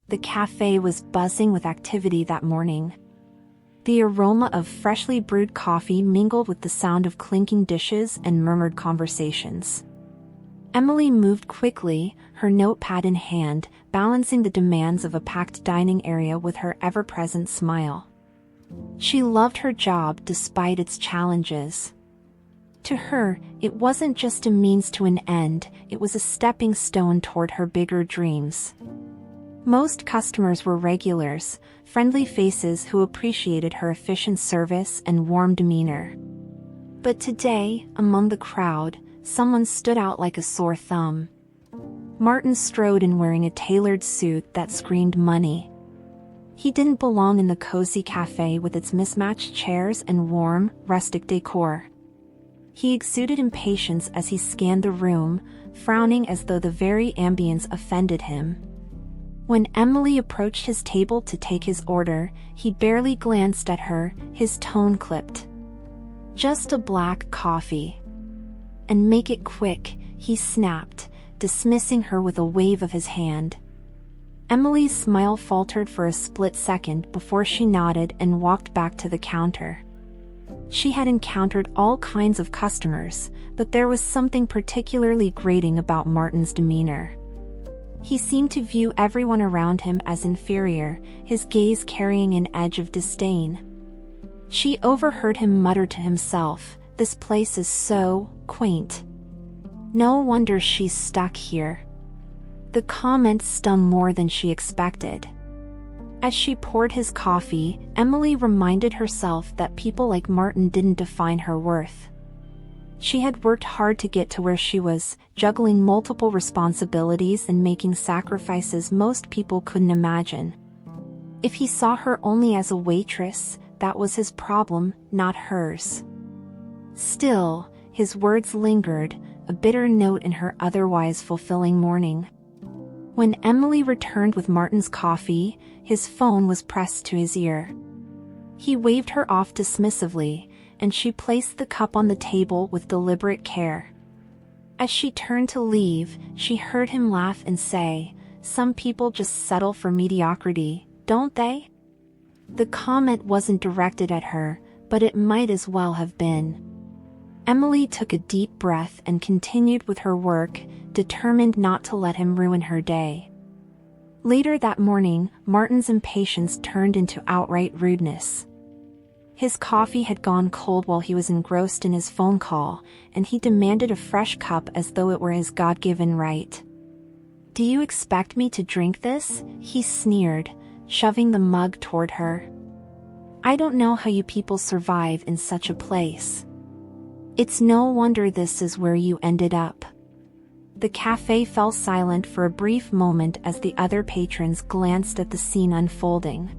The cafe was buzzing with activity that morning. The aroma of freshly brewed coffee mingled with the sound of clinking dishes and murmured conversations. Emily moved quickly, her notepad in hand, balancing the demands of a packed dining area with her ever-present smile. She loved her job despite its challenges. To her, it wasn't just a means to an end, it was a stepping stone toward her bigger dreams. Most customers were regulars, friendly faces who appreciated her efficient service and warm demeanor. But today, among the crowd, someone stood out like a sore thumb. Martin strode in wearing a tailored suit that screamed money. He didn't belong in the cozy cafe with its mismatched chairs and warm, rustic decor. He exuded impatience as he scanned the room, frowning as though the very ambience offended him. When Emily approached his table to take his order, he barely glanced at her, his tone clipped. "Just a black coffee. And make it quick," he snapped, dismissing her with a wave of his hand. Emily's smile faltered for a split second before she nodded and walked back to the counter. She had encountered all kinds of customers, but there was something particularly grating about Martin's demeanor. He seemed to view everyone around him as inferior, his gaze carrying an edge of disdain. She overheard him mutter to himself, "This place is so quaint. No wonder she's stuck here." The comment stung more than she expected. As she poured his coffee, Emily reminded herself that people like Martin didn't define her worth. She had worked hard to get to where she was, juggling multiple responsibilities and making sacrifices most people couldn't imagine. If he saw her only as a waitress, that was his problem, not hers. Still, his words lingered, a bitter note in her otherwise fulfilling morning. When Emily returned with Martin's coffee, his phone was pressed to his ear. He waved her off dismissively, and she placed the cup on the table with deliberate care. As she turned to leave, she heard him laugh and say, "Some people just settle for mediocrity, don't they?" The comment wasn't directed at her, but it might as well have been. Emily took a deep breath and continued with her work, determined not to let him ruin her day. Later that morning, Martin's impatience turned into outright rudeness. His coffee had gone cold while he was engrossed in his phone call, and he demanded a fresh cup as though it were his God-given right. "Do you expect me to drink this?" he sneered, shoving the mug toward her. "I don't know how you people survive in such a place. It's no wonder this is where you ended up." The cafe fell silent for a brief moment as the other patrons glanced at the scene unfolding.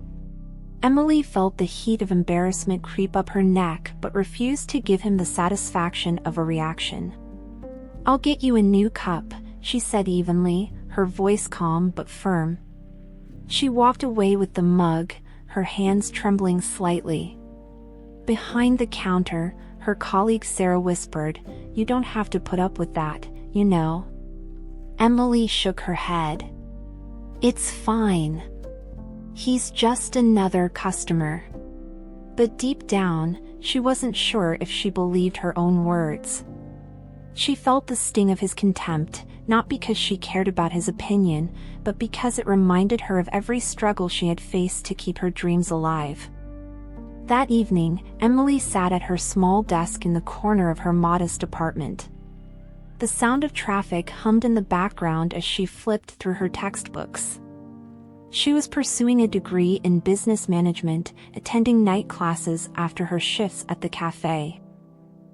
Emily felt the heat of embarrassment creep up her neck but refused to give him the satisfaction of a reaction. "I'll get you a new cup," she said evenly, her voice calm but firm. She walked away with the mug, her hands trembling slightly. Behind the counter, her colleague Sarah whispered, "You don't have to put up with that, you know." Emily shook her head. "It's fine. He's just another customer." But deep down, she wasn't sure if she believed her own words. She felt the sting of his contempt, not because she cared about his opinion, but because it reminded her of every struggle she had faced to keep her dreams alive. That evening, Emily sat at her small desk in the corner of her modest apartment. The sound of traffic hummed in the background as she flipped through her textbooks. She was pursuing a degree in business management, attending night classes after her shifts at the cafe.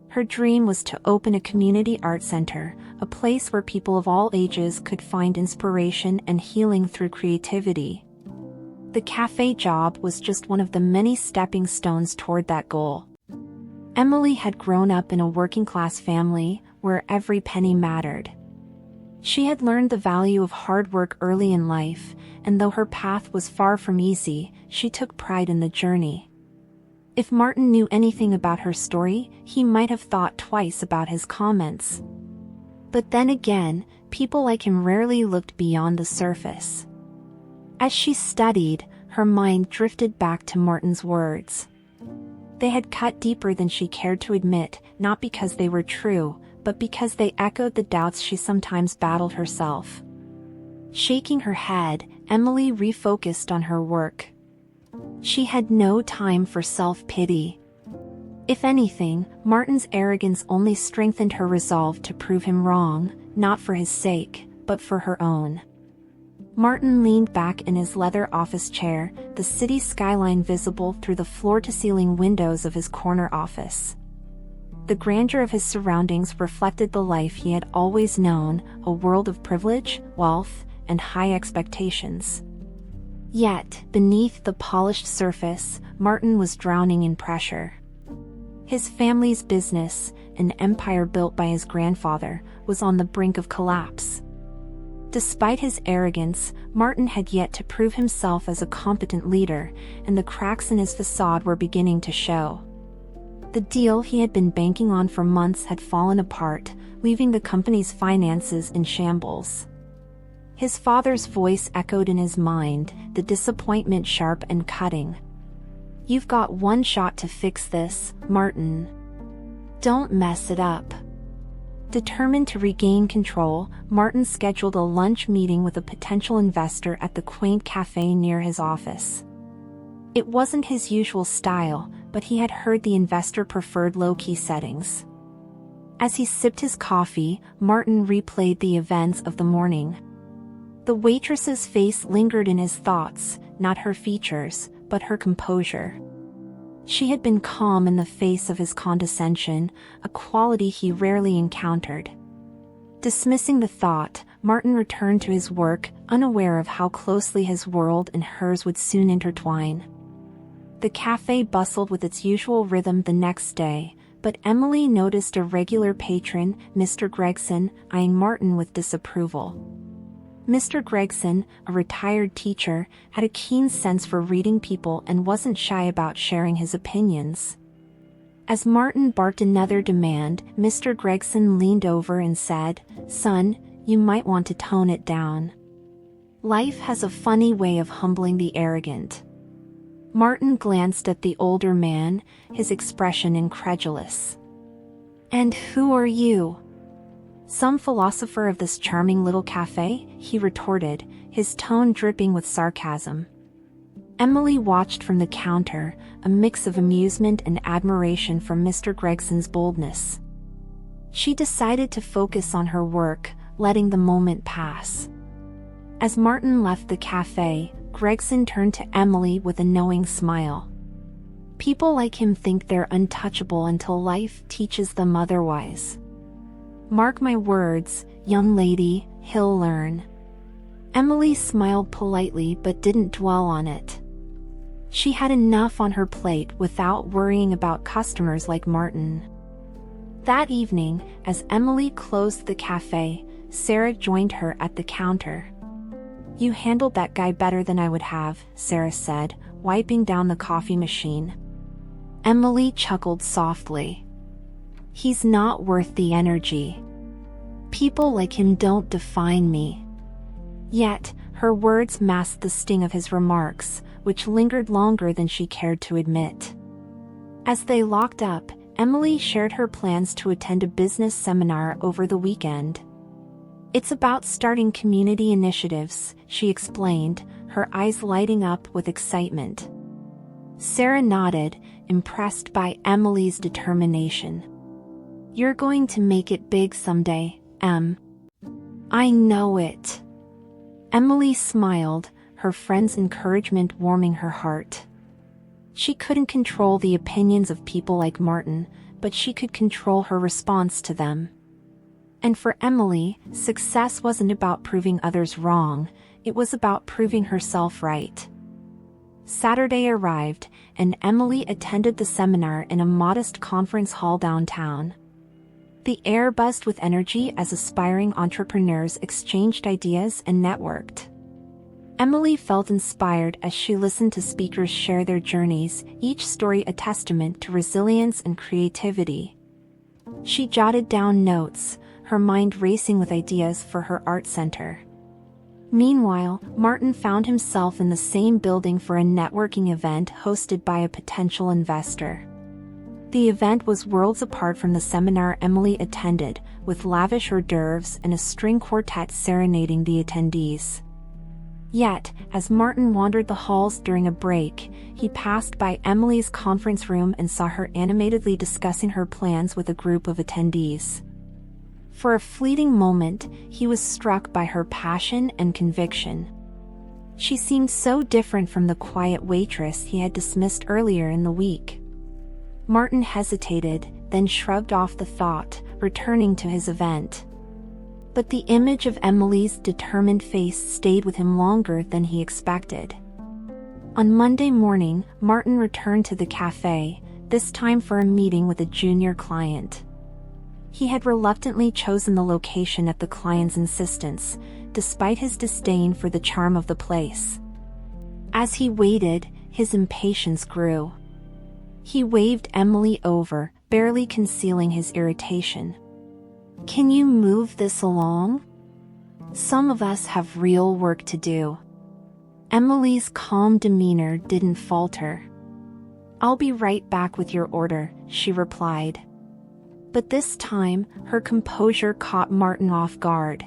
Her dream was to open a community art center, a place where people of all ages could find inspiration and healing through creativity. The cafe job was just one of the many stepping stones toward that goal. Emily had grown up in a working-class family, where every penny mattered. She had learned the value of hard work early in life, and though her path was far from easy, she took pride in the journey. If Martin knew anything about her story, he might have thought twice about his comments. But then again, people like him rarely looked beyond the surface. As she studied, her mind drifted back to Martin's words. They had cut deeper than she cared to admit, not because they were true, but because they echoed the doubts she sometimes battled herself. Shaking her head, Emily refocused on her work. She had no time for self-pity. If anything, Martin's arrogance only strengthened her resolve to prove him wrong, not for his sake, but for her own. Martin leaned back in his leather office chair, the city skyline visible through the floor-to-ceiling windows of his corner office. The grandeur of his surroundings reflected the life he had always known, a world of privilege, wealth, and high expectations. Yet, beneath the polished surface, Martin was drowning in pressure. His family's business, an empire built by his grandfather, was on the brink of collapse. Despite his arrogance, Martin had yet to prove himself as a competent leader, and the cracks in his facade were beginning to show. The deal he had been banking on for months had fallen apart, leaving the company's finances in shambles. His father's voice echoed in his mind, the disappointment sharp and cutting. "You've got one shot to fix this, Martin. Don't mess it up." Determined to regain control, Martin scheduled a lunch meeting with a potential investor at the quaint cafe near his office. It wasn't his usual style, but he had heard the investor preferred low-key settings. As he sipped his coffee, Martin replayed the events of the morning. The waitress's face lingered in his thoughts, not her features, but her composure. She had been calm in the face of his condescension, a quality he rarely encountered. Dismissing the thought, Martin returned to his work, unaware of how closely his world and hers would soon intertwine. The cafe bustled with its usual rhythm the next day, but Emily noticed a regular patron, Mr. Gregson, eyeing Martin with disapproval. Mr. Gregson, a retired teacher, had a keen sense for reading people and wasn't shy about sharing his opinions. As Martin barked another demand, Mr. Gregson leaned over and said, "Son, you might want to tone it down. Life has a funny way of humbling the arrogant." Martin glanced at the older man, his expression incredulous. "And who are you? Some philosopher of this charming little cafe?" he retorted, his tone dripping with sarcasm. Emily watched from the counter, a mix of amusement and admiration for Mr. Gregson's boldness. She decided to focus on her work, letting the moment pass. As Martin left the cafe, Gregson turned to Emily with a knowing smile. "People like him think they're untouchable until life teaches them otherwise. Mark my words, young lady, he'll learn." Emily smiled politely but didn't dwell on it. She had enough on her plate without worrying about customers like Martin. That evening, as Emily closed the cafe, Sarah joined her at the counter. "You handled that guy better than I would have," Sarah said, wiping down the coffee machine. Emily chuckled softly. "He's not worth the energy. People like him don't define me." Yet, her words masked the sting of his remarks, which lingered longer than she cared to admit. As they locked up, Emily shared her plans to attend a business seminar over the weekend. "It's about starting community initiatives," she explained, her eyes lighting up with excitement. Sarah nodded, impressed by Emily's determination. "You're going to make it big someday, Em." "I know it." Emily smiled, her friend's encouragement warming her heart. She couldn't control the opinions of people like Martin, but she could control her response to them. And for Emily, success wasn't about proving others wrong, it was about proving herself right. Saturday arrived, and Emily attended the seminar in a modest conference hall downtown. The air buzzed with energy as aspiring entrepreneurs exchanged ideas and networked. Emily felt inspired as she listened to speakers share their journeys, each story a testament to resilience and creativity. She jotted down notes, her mind racing with ideas for her art center. Meanwhile, Martin found himself in the same building for a networking event hosted by a potential investor. The event was worlds apart from the seminar Emily attended, with lavish hors d'oeuvres and a string quartet serenading the attendees. Yet, as Martin wandered the halls during a break, he passed by Emily's conference room and saw her animatedly discussing her plans with a group of attendees. For a fleeting moment, he was struck by her passion and conviction. She seemed so different from the quiet waitress he had dismissed earlier in the week. Martin hesitated, then shrugged off the thought, returning to his event. But the image of Emily's determined face stayed with him longer than he expected. On Monday morning, Martin returned to the cafe, this time for a meeting with a junior client. He had reluctantly chosen the location at the client's insistence, despite his disdain for the charm of the place. As he waited, his impatience grew. He waved Emily over, barely concealing his irritation. "Can you move this along? Some of us have real work to do." Emily's calm demeanor didn't falter. "I'll be right back with your order," she replied. But this time, her composure caught Martin off guard.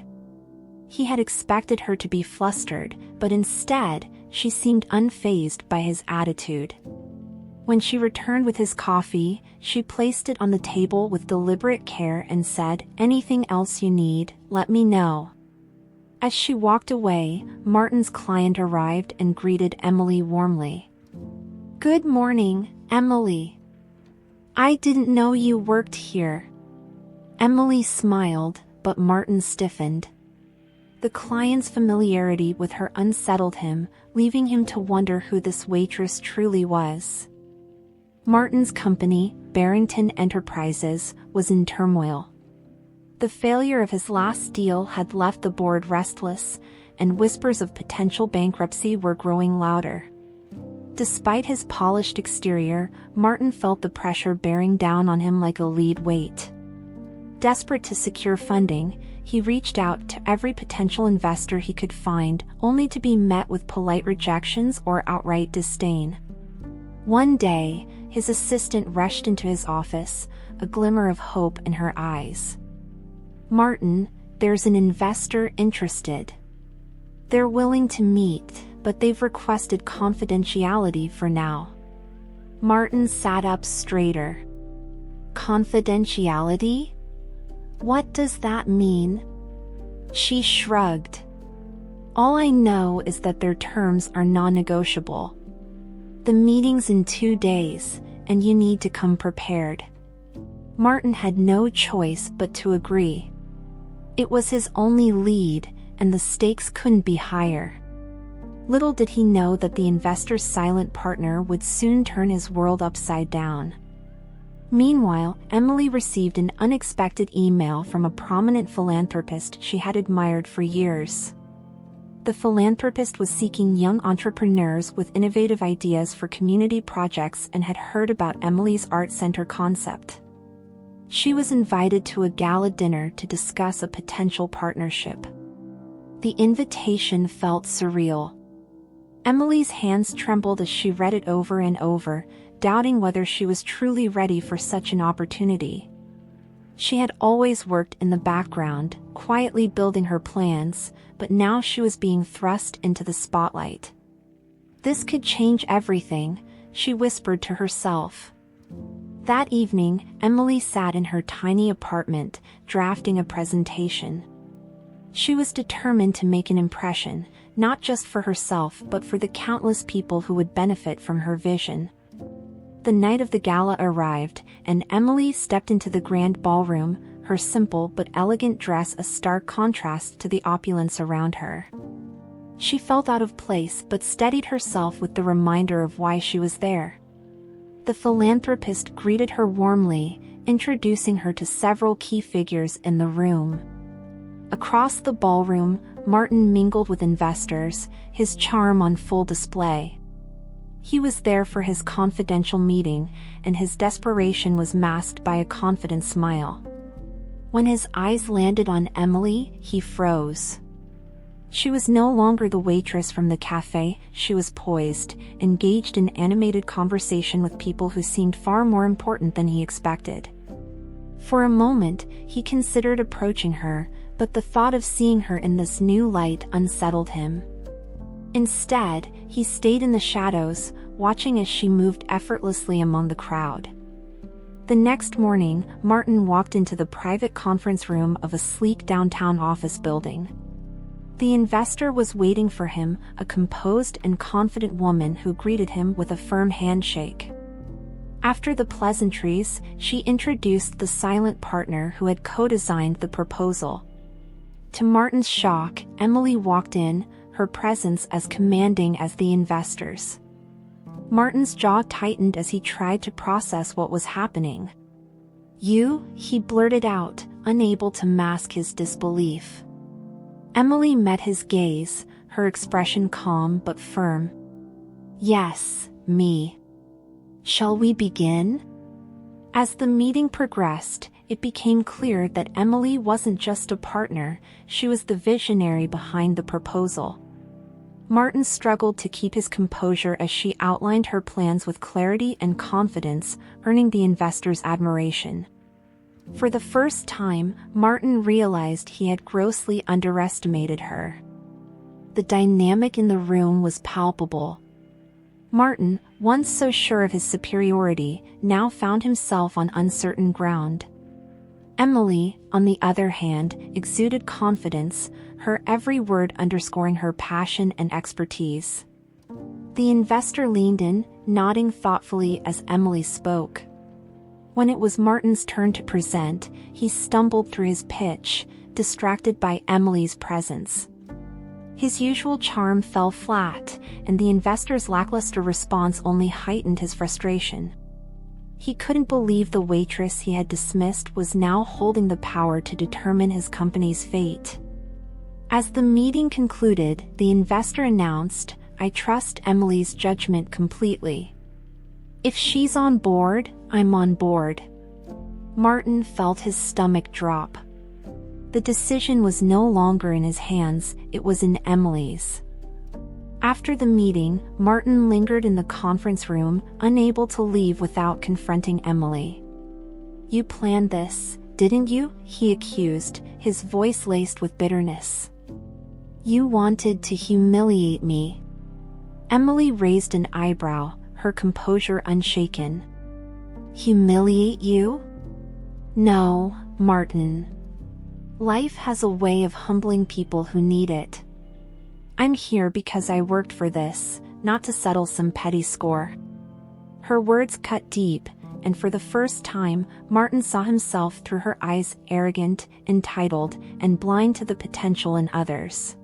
He had expected her to be flustered, but instead, she seemed unfazed by his attitude. When she returned with his coffee, she placed it on the table with deliberate care and said, "Anything else you need, let me know." As she walked away, Martin's client arrived and greeted Emily warmly. "Good morning, Emily. I didn't know you worked here." Emily smiled, but Martin stiffened. The client's familiarity with her unsettled him, leaving him to wonder who this waitress truly was. Martin's company, Barrington Enterprises, was in turmoil. The failure of his last deal had left the board restless, and whispers of potential bankruptcy were growing louder. Despite his polished exterior, Martin felt the pressure bearing down on him like a lead weight. Desperate to secure funding, he reached out to every potential investor he could find, only to be met with polite rejections or outright disdain. One day, his assistant rushed into his office, a glimmer of hope in her eyes. "Martin, there's an investor interested. They're willing to meet, but they've requested confidentiality for now." Martin sat up straighter. "Confidentiality? What does that mean?" She shrugged. "All I know is that their terms are non-negotiable. The meeting's in 2 days, and you need to come prepared." Martin had no choice but to agree. It was his only lead, and the stakes couldn't be higher. Little did he know that the investor's silent partner would soon turn his world upside down. Meanwhile, Emily received an unexpected email from a prominent philanthropist she had admired for years. The philanthropist was seeking young entrepreneurs with innovative ideas for community projects and had heard about Emily's art center concept. She was invited to a gala dinner to discuss a potential partnership. The invitation felt surreal. Emily's hands trembled as she read it over and over, doubting whether she was truly ready for such an opportunity. She had always worked in the background, quietly building her plans, but now she was being thrust into the spotlight. This could change everything, she whispered to herself. That evening, Emily sat in her tiny apartment, drafting a presentation. She was determined to make an impression, not just for herself but for the countless people who would benefit from her vision. The night of the gala arrived, and Emily stepped into the grand ballroom, her simple but elegant dress a stark contrast to the opulence around her. She felt out of place but steadied herself with the reminder of why she was there. The philanthropist greeted her warmly, introducing her to several key figures in the room. Across the ballroom, Martin mingled with investors, his charm on full display. He was there for his confidential meeting, and his desperation was masked by a confident smile. When his eyes landed on Emily, he froze. She was no longer the waitress from the cafe. She was poised, engaged in animated conversation with people who seemed far more important than he expected. For a moment, he considered approaching her, but the thought of seeing her in this new light unsettled him. Instead, he stayed in the shadows, watching as she moved effortlessly among the crowd. The next morning, Martin walked into the private conference room of a sleek downtown office building. The investor was waiting for him, a composed and confident woman who greeted him with a firm handshake. After the pleasantries, she introduced the silent partner who had co-designed the proposal. To Martin's shock, Emily walked in, her presence as commanding as the investors. Martin's jaw tightened as he tried to process what was happening. "You?" he blurted out, unable to mask his disbelief. Emily met his gaze, her expression calm but firm. "Yes, me. Shall we begin?" As the meeting progressed, it became clear that Emily wasn't just a partner, she was the visionary behind the proposal. Martin struggled to keep his composure as she outlined her plans with clarity and confidence, earning the investors' admiration. For the first time, Martin realized he had grossly underestimated her. The dynamic in the room was palpable. Martin, once so sure of his superiority, now found himself on uncertain ground. Emily, on the other hand, exuded confidence, her every word underscoring her passion and expertise. The investor leaned in, nodding thoughtfully as Emily spoke. When it was Martin's turn to present, he stumbled through his pitch, distracted by Emily's presence. His usual charm fell flat, and the investor's lackluster response only heightened his frustration. He couldn't believe the waitress he had dismissed was now holding the power to determine his company's fate. As the meeting concluded, the investor announced, "I trust Emily's judgment completely. If she's on board, I'm on board." Martin felt his stomach drop. The decision was no longer in his hands, it was in Emily's. After the meeting, Martin lingered in the conference room, unable to leave without confronting Emily. "You planned this, didn't you?" he accused, his voice laced with bitterness. "You wanted to humiliate me." Emily raised an eyebrow, her composure unshaken. "Humiliate you? No, Martin. Life has a way of humbling people who need it. I'm here because I worked for this, not to settle some petty score." Her words cut deep, and for the first time, Martin saw himself through her eyes, arrogant, entitled, and blind to the potential in others.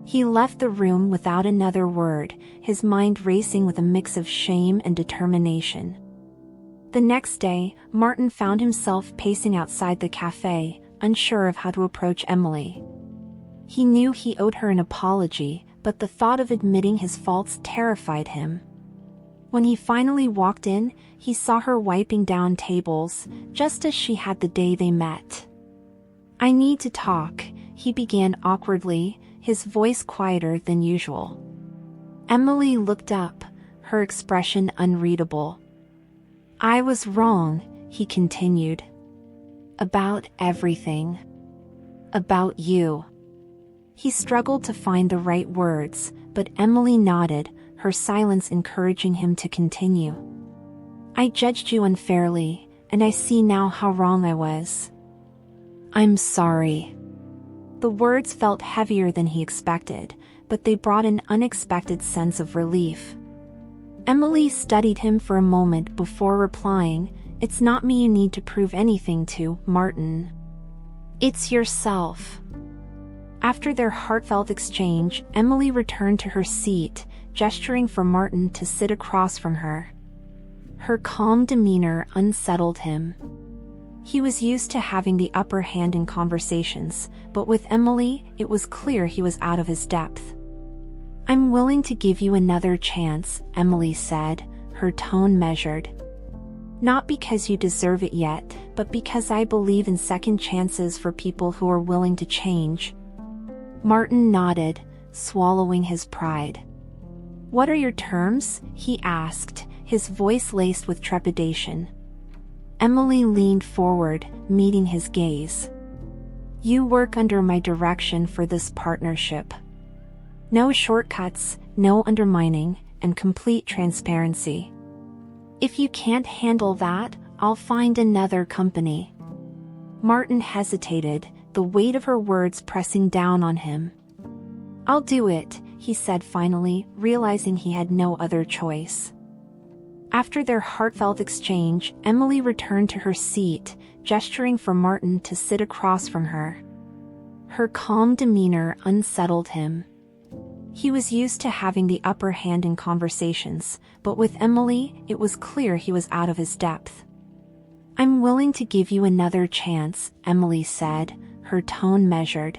He left the room without another word, his mind racing with a mix of shame and determination. The next day, Martin found himself pacing outside the cafe, unsure of how to approach Emily. He knew he owed her an apology, but the thought of admitting his faults terrified him. When he finally walked in, he saw her wiping down tables, just as she had the day they met. "I need to talk," he began awkwardly, his voice quieter than usual. Emily looked up, her expression unreadable. "I was wrong," he continued. "About everything. About you." He struggled to find the right words, but Emily nodded, her silence encouraging him to continue. "I judged you unfairly, and I see now how wrong I was. I'm sorry." The words felt heavier than he expected, but they brought an unexpected sense of relief. Emily studied him for a moment before replying, "It's not me you need to prove anything to, Martin. It's yourself." After their heartfelt exchange, Emily returned to her seat, gesturing for Martin to sit across from her. Her calm demeanor unsettled him. He was used to having the upper hand in conversations, but with Emily, it was clear he was out of his depth. "I'm willing to give you another chance," Emily said, her tone measured. "Not because you deserve it yet, but because I believe in second chances for people who are willing to change." Martin nodded, swallowing his pride. "What are your terms?" he asked, his voice laced with trepidation. Emily leaned forward, meeting his gaze. "You work under my direction for this partnership. No shortcuts, no undermining, and complete transparency. If you can't handle that, I'll find another company." Martin hesitated, the weight of her words pressing down on him. "I'll do it," he said finally, realizing he had no other choice. After their heartfelt exchange, Emily returned to her seat, gesturing for Martin to sit across from her. Her calm demeanor unsettled him. He was used to having the upper hand in conversations, but with Emily, it was clear he was out of his depth. "I'm willing to give you another chance," Emily said, her tone measured.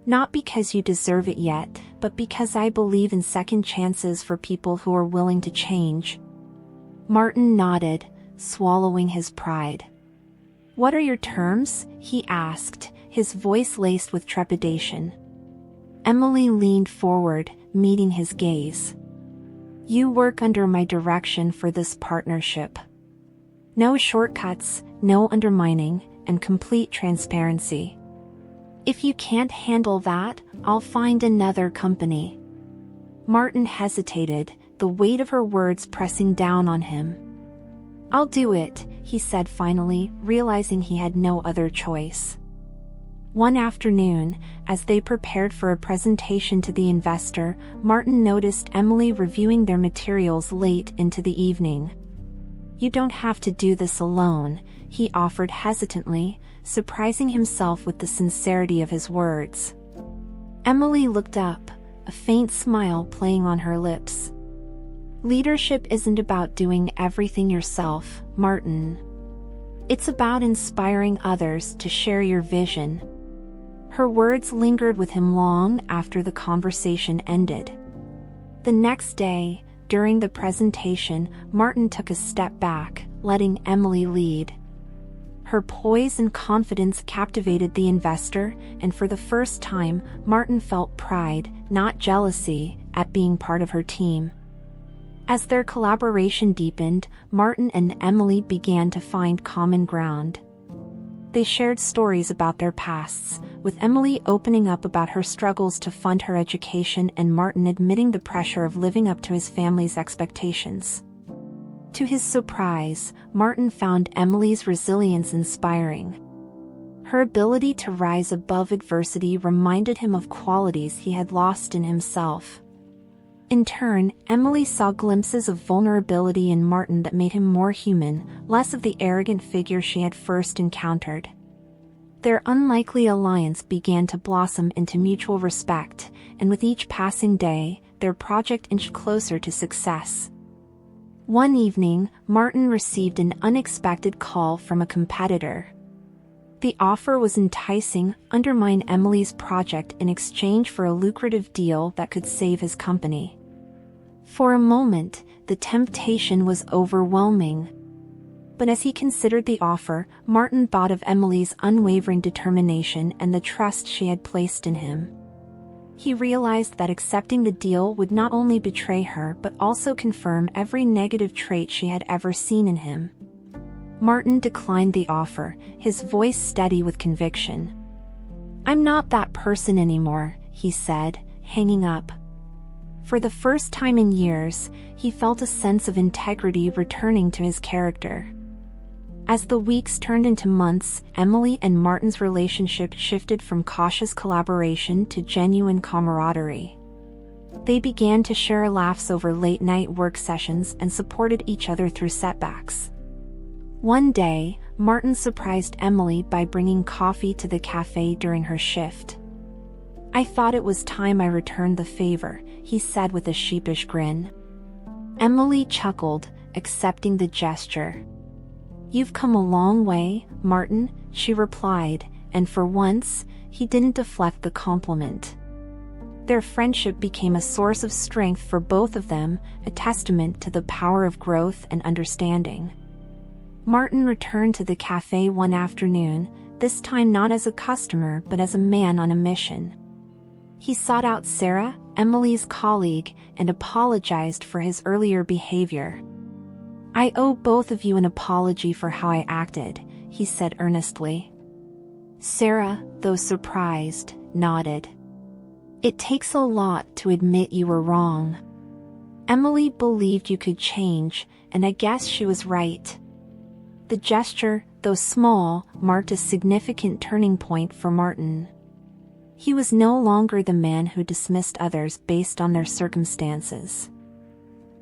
"Not because you deserve it yet, but because I believe in second chances for people who are willing to change." Martin nodded, swallowing his pride. "What are your terms?" he asked, his voice laced with trepidation. Emily leaned forward, meeting his gaze. "You work under my direction for this partnership. No shortcuts, no undermining, and complete transparency. If you can't handle that, I'll find another company." Martin hesitated, the weight of her words pressing down on him. "I'll do it," he said finally, realizing he had no other choice. One afternoon, as they prepared for a presentation to the investor, Martin noticed Emily reviewing their materials late into the evening. "You don't have to do this alone," he offered hesitantly, surprising himself with the sincerity of his words. Emily looked up, a faint smile playing on her lips. "Leadership isn't about doing everything yourself, Martin. It's about inspiring others to share your vision." Her words lingered with him long after the conversation ended. The next day, during the presentation, Martin took a step back, letting Emily lead. Her poise and confidence captivated the investor, and for the first time, Martin felt pride, not jealousy, at being part of her team. As their collaboration deepened, Martin and Emily began to find common ground. They shared stories about their pasts, with Emily opening up about her struggles to fund her education and Martin admitting the pressure of living up to his family's expectations. To his surprise, Martin found Emily's resilience inspiring. Her ability to rise above adversity reminded him of qualities he had lost in himself. In turn, Emily saw glimpses of vulnerability in Martin that made him more human, less of the arrogant figure she had first encountered. Their unlikely alliance began to blossom into mutual respect, and with each passing day, their project inched closer to success. One evening, Martin received an unexpected call from a competitor. The offer was enticing, undermine Emily's project in exchange for a lucrative deal that could save his company. For a moment, the temptation was overwhelming. But as he considered the offer, Martin thought of Emily's unwavering determination and the trust she had placed in him. He realized that accepting the deal would not only betray her but also confirm every negative trait she had ever seen in him. Martin declined the offer, his voice steady with conviction. "I'm not that person anymore," he said, hanging up. For the first time in years, he felt a sense of integrity returning to his character. As the weeks turned into months, Emily and Martin's relationship shifted from cautious collaboration to genuine camaraderie. They began to share laughs over late-night work sessions and supported each other through setbacks. One day, Martin surprised Emily by bringing coffee to the cafe during her shift. "I thought it was time I returned the favor," he said with a sheepish grin. Emily chuckled, accepting the gesture. "You've come a long way, Martin," she replied, and for once, he didn't deflect the compliment. Their friendship became a source of strength for both of them, a testament to the power of growth and understanding. Martin returned to the cafe one afternoon, this time not as a customer but as a man on a mission. He sought out Sarah, Emily's colleague, and apologized for his earlier behavior. "I owe both of you an apology for how I acted," he said earnestly. Sarah, though surprised, nodded. "It takes a lot to admit you were wrong. Emily believed you could change, and I guess she was right." The gesture, though small, marked a significant turning point for Martin. He was no longer the man who dismissed others based on their circumstances.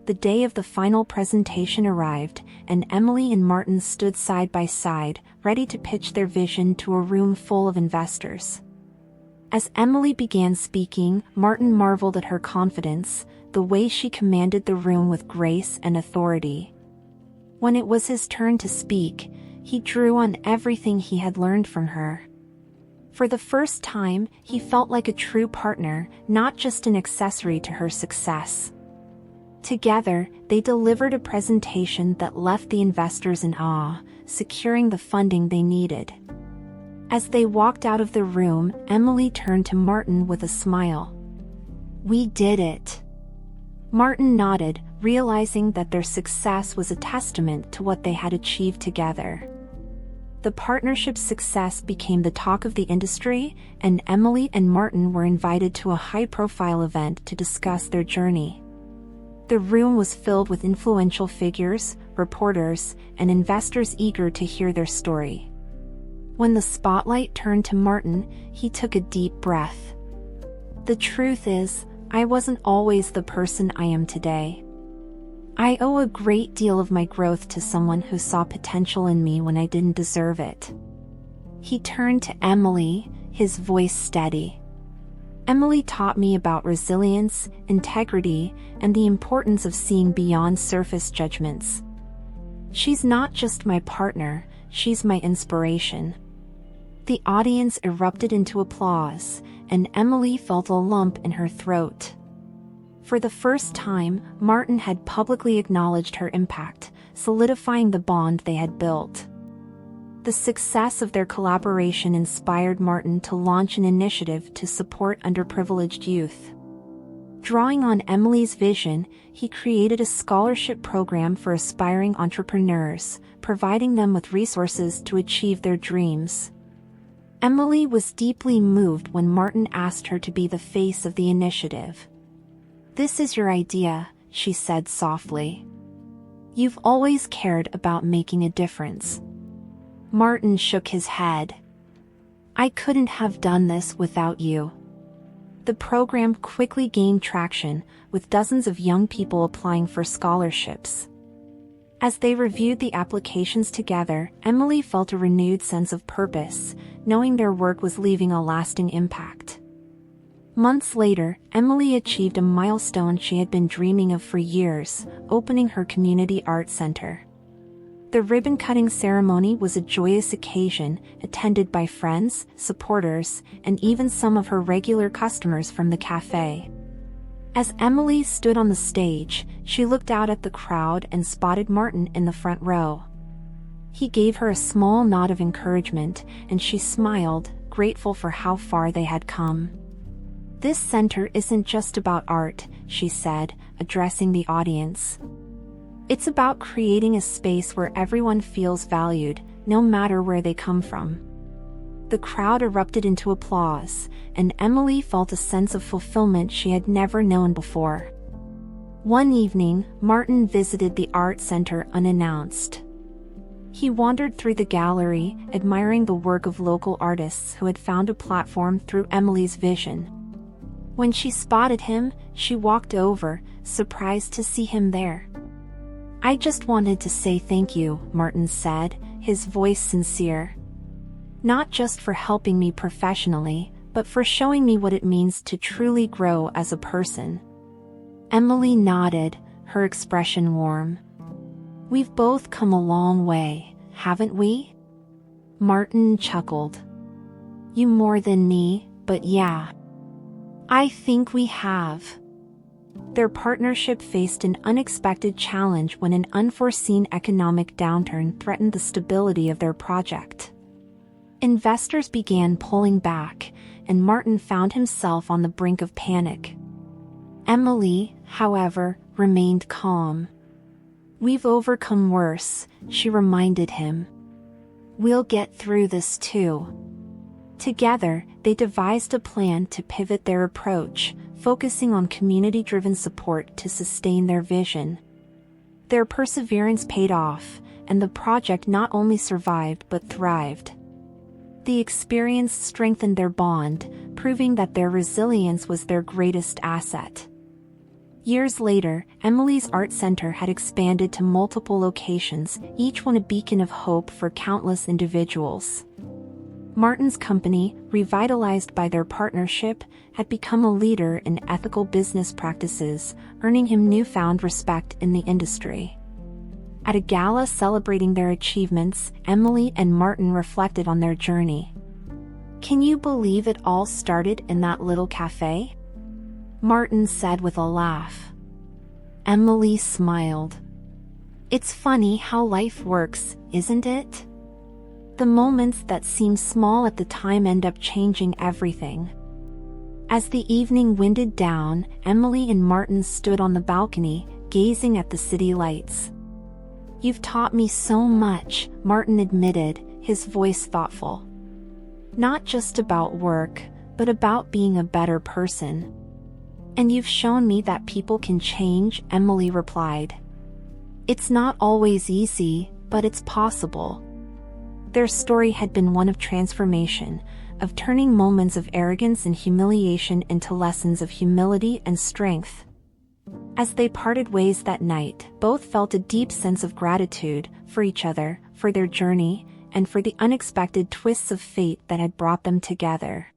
The day of the final presentation arrived, and Emily and Martin stood side by side, ready to pitch their vision to a room full of investors. As Emily began speaking, Martin marveled at her confidence, the way she commanded the room with grace and authority. When it was his turn to speak, he drew on everything he had learned from her. For the first time, he felt like a true partner, not just an accessory to her success. Together, they delivered a presentation that left the investors in awe, securing the funding they needed. As they walked out of the room, Emily turned to Martin with a smile. "We did it." Martin nodded, realizing that their success was a testament to what they had achieved together. The partnership's success became the talk of the industry, and Emily and Martin were invited to a high-profile event to discuss their journey. The room was filled with influential figures, reporters, and investors eager to hear their story. When the spotlight turned to Martin, he took a deep breath. "The truth is, I wasn't always the person I am today. I owe a great deal of my growth to someone who saw potential in me when I didn't deserve it." He turned to Emily, his voice steady. "Emily taught me about resilience, integrity, and the importance of seeing beyond surface judgments. She's not just my partner, she's my inspiration." The audience erupted into applause, and Emily felt a lump in her throat. For the first time, Martin had publicly acknowledged her impact, solidifying the bond they had built. The success of their collaboration inspired Martin to launch an initiative to support underprivileged youth. Drawing on Emily's vision, he created a scholarship program for aspiring entrepreneurs, providing them with resources to achieve their dreams. Emily was deeply moved when Martin asked her to be the face of the initiative. "This is your idea," she said softly. "You've always cared about making a difference." Martin shook his head. "I couldn't have done this without you." The program quickly gained traction, with dozens of young people applying for scholarships. As they reviewed the applications together, Emily felt a renewed sense of purpose, knowing their work was leaving a lasting impact. Months later, Emily achieved a milestone she had been dreaming of for years, opening her community art center. The ribbon-cutting ceremony was a joyous occasion, attended by friends, supporters, and even some of her regular customers from the cafe. As Emily stood on the stage, she looked out at the crowd and spotted Martin in the front row. He gave her a small nod of encouragement, and she smiled, grateful for how far they had come. "This center isn't just about art," she said, addressing the audience. "It's about creating a space where everyone feels valued, no matter where they come from." The crowd erupted into applause, and Emily felt a sense of fulfillment she had never known before. One evening, Martin visited the art center unannounced. He wandered through the gallery, admiring the work of local artists who had found a platform through Emily's vision. When she spotted him, she walked over, surprised to see him there. "I just wanted to say thank you," Martin said, his voice sincere. "Not just for helping me professionally, but for showing me what it means to truly grow as a person." Emily nodded, her expression warm. "We've both come a long way, haven't we?" Martin chuckled. "You more than me, but yeah. I think we have." Their partnership faced an unexpected challenge when an unforeseen economic downturn threatened the stability of their project. Investors began pulling back, and Martin found himself on the brink of panic. Emily, however, remained calm. "We've overcome worse," she reminded him. "We'll get through this too." Together, they devised a plan to pivot their approach, focusing on community-driven support to sustain their vision. Their perseverance paid off, and the project not only survived but thrived. The experience strengthened their bond, proving that their resilience was their greatest asset. Years later, Emily's art center had expanded to multiple locations, each one a beacon of hope for countless individuals. Martin's company, revitalized by their partnership, had become a leader in ethical business practices, earning him newfound respect in the industry. At a gala celebrating their achievements, Emily and Martin reflected on their journey. "Can you believe it all started in that little cafe?" Martin said with a laugh. Emily smiled. "It's funny how life works, isn't it? The moments that seem small at the time end up changing everything." As the evening winded down, Emily and Martin stood on the balcony, gazing at the city lights. "You've taught me so much," Martin admitted, his voice thoughtful. "Not just about work, but about being a better person." "And you've shown me that people can change," Emily replied. "It's not always easy, but it's possible." Their story had been one of transformation, of turning moments of arrogance and humiliation into lessons of humility and strength. As they parted ways that night, both felt a deep sense of gratitude for each other, for their journey, and for the unexpected twists of fate that had brought them together.